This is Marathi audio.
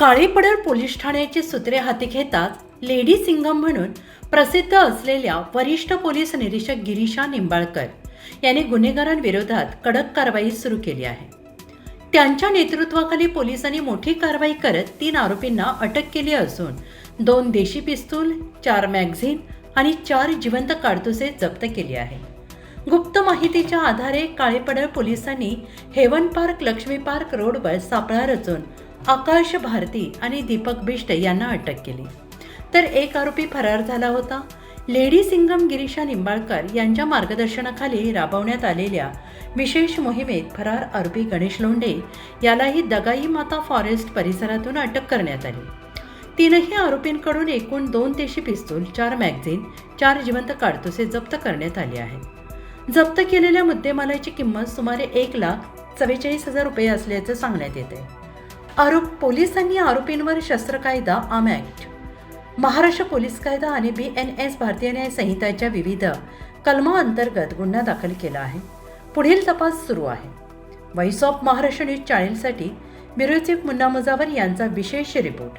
काळेपडळ पोलीस ठाण्याची सूत्रे हाती घेताच लेडी सिंघम म्हणून प्रसिद्ध असलेल्या वरिष्ठ पोलीस निरीक्षक गिरीशा निंबाळकर यांनी गुन्हेगारांविरोधात कडक कारवाई सुरू केली आहे. त्यांच्या नेतृत्वाखाली पोलिसांनी मोठी कारवाई करत 3 आरोपींना अटक केली असून 2 देशी पिस्तूल, 4 मॅगझीन आणि 4 जिवंत काडतुसे जप्त केली आहे. गुप्त माहितीच्या आधारे काळेपडळ पोलिसांनी हेवन पार्क लक्ष्मी पार्क रोडवर सापळा रचून आकाश भारती आणि दीपक बिष्ट यांना अटक केली, तर एक आरोपी फरार झाला होता. लेडी सिंघम गिरीशा निंबाळकर यांच्या मार्गदर्शनाखाली राबवण्यात आलेल्या विशेष मोहिमेत फरार आरोपी गणेश लोंढे यालाही दगाई माता फॉरेस्ट परिसरातून अटक करण्यात आली. 3ही आरोपींकडून एकूण 2 देशी पिस्तूल, 4 मॅगझीन, 4 जिवंत काडतुसे जप्त करण्यात आले आहेत. जप्त केलेल्या मुद्देमालाची किंमत सुमारे 1,44,000 रुपये असल्याचं सांगण्यात येते. पोलिसांनी आरोपींवर शस्त्र कायदा, आर्म ॲक्ट, महाराष्ट्र पोलीस कायदा आणि BNS भारतीय न्याय संहिताच्या विविध कलमांतर्गत गुन्हा दाखल केला आहे. पुढील तपास सुरू आहे. व्हॉइस ऑफ महाराष्ट्र न्यूज चॅनेलसाठी ब्युरो चीफ मुन्ना मुजावर यांचा विशेष रिपोर्ट.